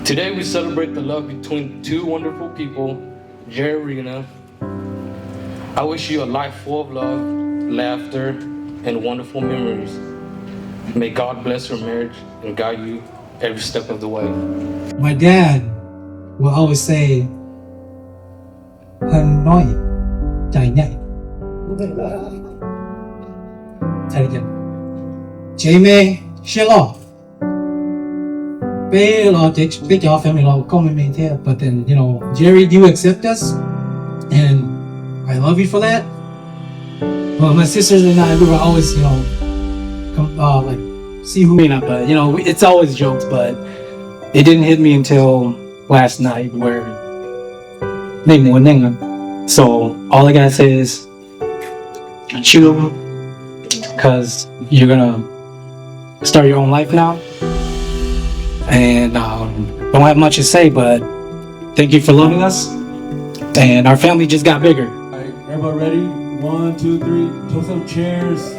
Today we celebrate the love between two wonderful people, Jerry and Rena. I wish you a life full of love, laughter, and wonderful memories. May God bless your marriage and guide you every step of the way. My dad will always say, "Hân nói, chạy nhảy." Say it again. Jamie, share law. Bây lo bây giờ family lo come and maintain, but then Jerry, do you accept us? And I love you for that. Well, my sisters and I, we were always come like see who may not, but it's always jokes, but it didn't hit me until last night where so all I gotta say is chill, because you're gonna start your own life now, and don't have much to say, but thank you for loving us, and our family just got bigger. All right, everybody ready? 1, 2, 3, toast up, cheers.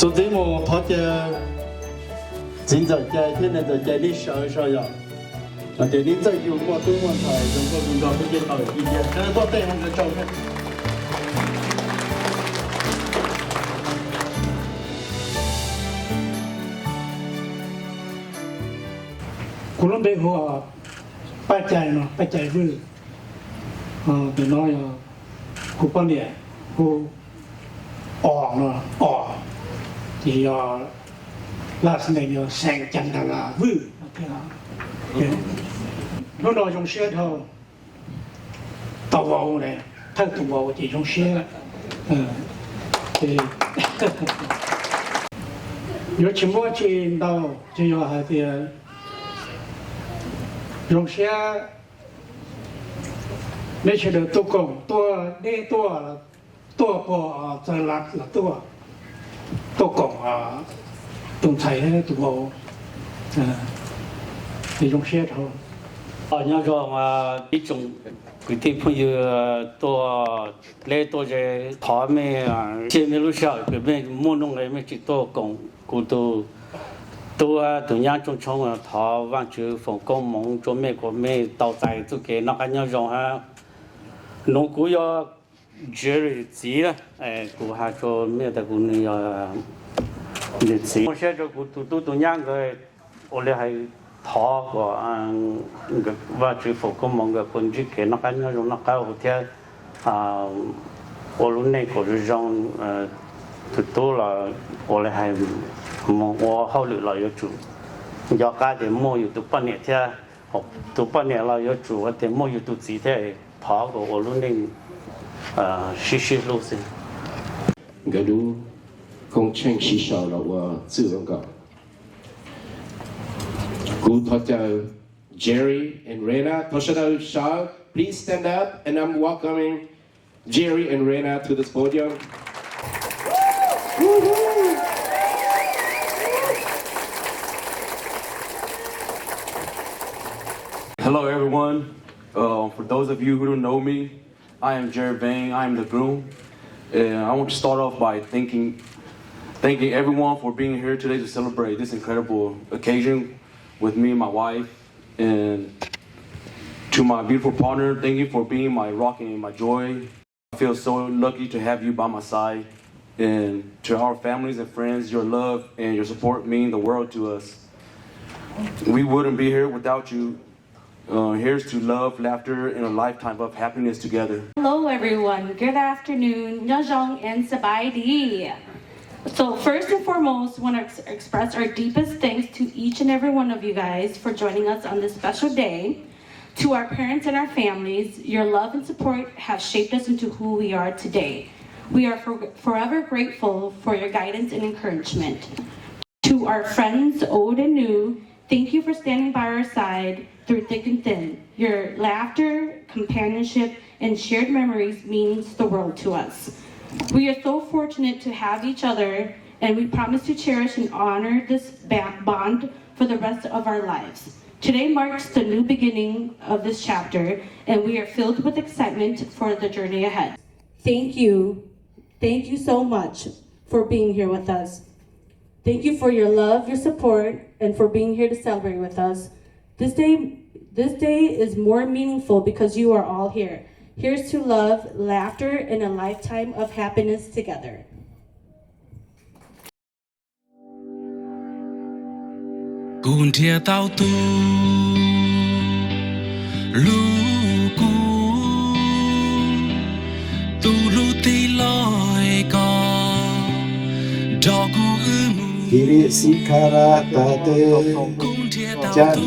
Today mo thought chính giờ chơi thế nên giờ chơi đi sợ ya. Mà để đến giờ dùng qua tôi muốn phải dùng đó tôi chơi ở đi kia. Cái đó tên không được trâu hết. Cũng biết họ bắt chạy vui, từ nói cụ quan điểm cụ thì là này sang chân là vui, nó nói trong xe thôi, tàu vào này, thay tàu vào chỉ trong xe, thì nếu chỉ mua trên đâu chỉ có hai thì trong xe nếu chỉ được tu công tua của giờ là tua công tổng裁hay tu vào thì trong xe thôi. Nhớ rằng cái chung cái thị phương như tôi lấy tôi để thọ mấy trên mấy lúc sau cái bên mua nông cái mấy chỉ tôi công của tôi từ nhà trong thọ vang chữ phòng công mong cho mấy của mấy tàu tài tôi cái nó cái nhớ rằng ha nông cụ yo Jerry gì đó của hai cho mấy ta cũng như như gì xe cho của tôi nhà người ở đây hay thọ của và chữ phòng công mong cái con chữ cái nó cái nhớ rằng nó cái hồ theo ở lúc này của rằng tôi là ở đây hay我后来了有煮，要家的莫有都半年天，都半年了有煮，我的莫有都自己跑过我路那试路线。cái đó công tranh chỉ sợ là tự động cả. Cú thoát Jerry and Rena, thoát shout, please stand up, and I'm welcoming Jerry and Rena to this podium. Woo-hoo. everyone. For those of you who don't know me, I am Jared Vang. I am the groom. And I want to start off by thanking everyone for being here today to celebrate this incredible occasion with me and my wife. And to my beautiful partner, thank you for being my rock and my joy. I feel so lucky to have you by my side. And to our families and friends, your love and your support mean the world to us. We wouldn't be here without you. Here's to love, laughter, and a lifetime of happiness together. Hello everyone, good afternoon, Nyajong and Sabaidi. So first and foremost, I want to express our deepest thanks to each and every one of you guys for joining us on this special day. To our parents and our families, your love and support has shaped us into who we are today. We are forever grateful for your guidance and encouragement. To our friends, old and new, thank you for standing by our side through thick and thin. Your laughter, companionship, and shared memories means the world to us. We are so fortunate to have each other, and we promise to cherish and honor this bond for the rest of our lives. Today marks the new beginning of this chapter, and we are filled with excitement for the journey ahead. Thank you. Thank you so much for being here with us. Thank you for your love, your support, and for being here to celebrate with us. This day is more meaningful because you are all here. Here's to love, laughter, and a lifetime of happiness together. Kiri sikara tate Jan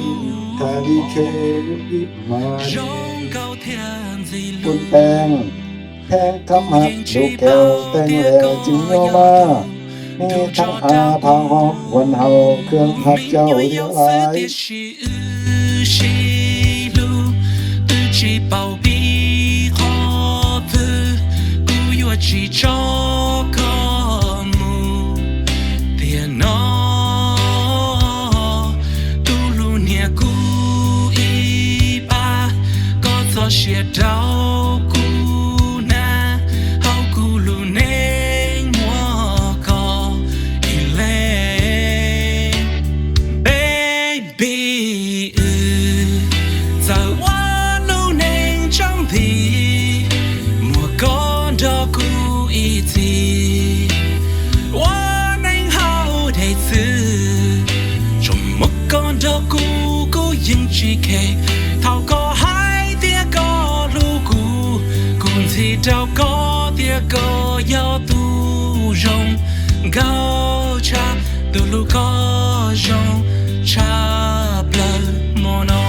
Tali ke Mani Kun Peng Peng Thăm Hạt Đồ Kèo Teng Lè Chính Nhô Ma Nghe Thăng A Phang Họp Quần Hầu Khương Hạt Châu Điệu Ái chỉ cho có mù tiền nó tu lu nia cu y ba có cho chia đau cu na hao cu lu nên mua có y lên baby giờ quá lu nên chẳng thì mua con đó cu easy one anh hao đầy sự trong một con đó cũ cố yên chỉ kể thao có hai tia có lu cũ cùng thì đâu có tia có gió tu rong gao cha từ lu có rong cha bờ mono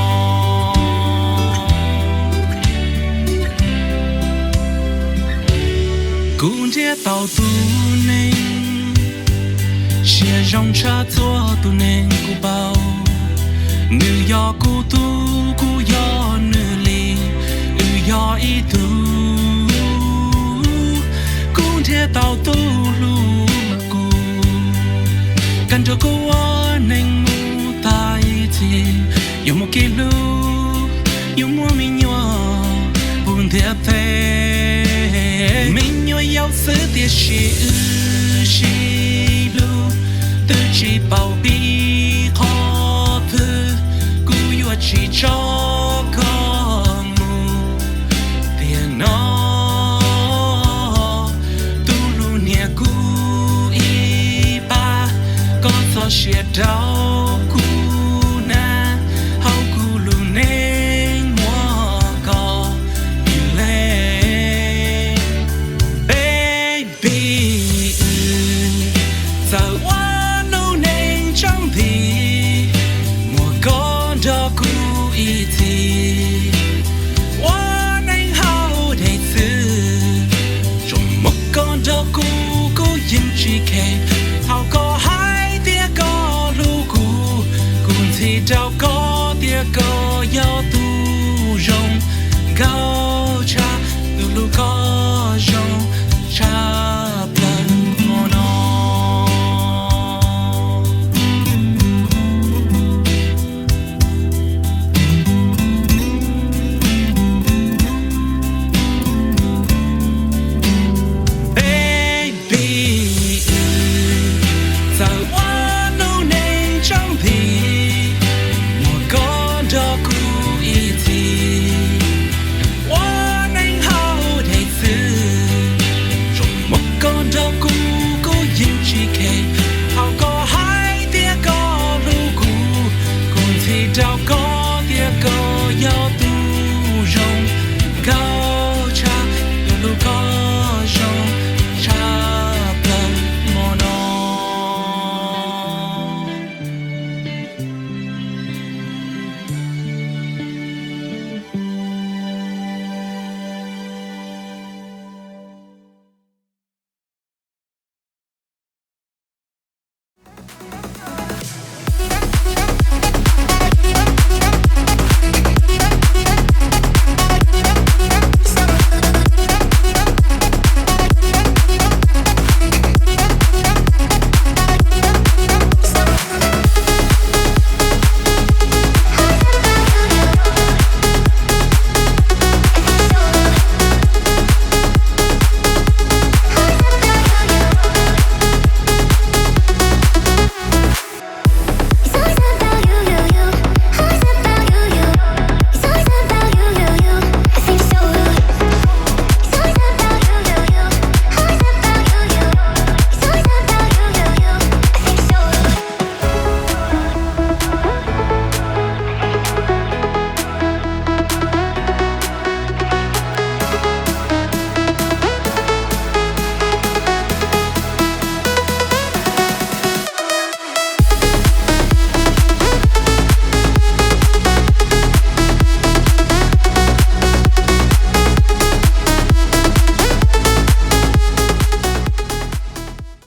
cũng chia tàu tu nên chia rong cha cho tu nên cu bao nữ do cu tu cu do nữ li nữ do ý tu cũng chia tàu tu lu cu cần cho cô nên mu tai chi yêu một cái lu yêu mua mình nhỏ buồn thiệt thế mình nhoi yêu sự tiếc xì lu tự chỉ bảo bi khó thứ cú yêu chỉ cho có mù tiền nó tu lu nia cú y ba có cho chia đau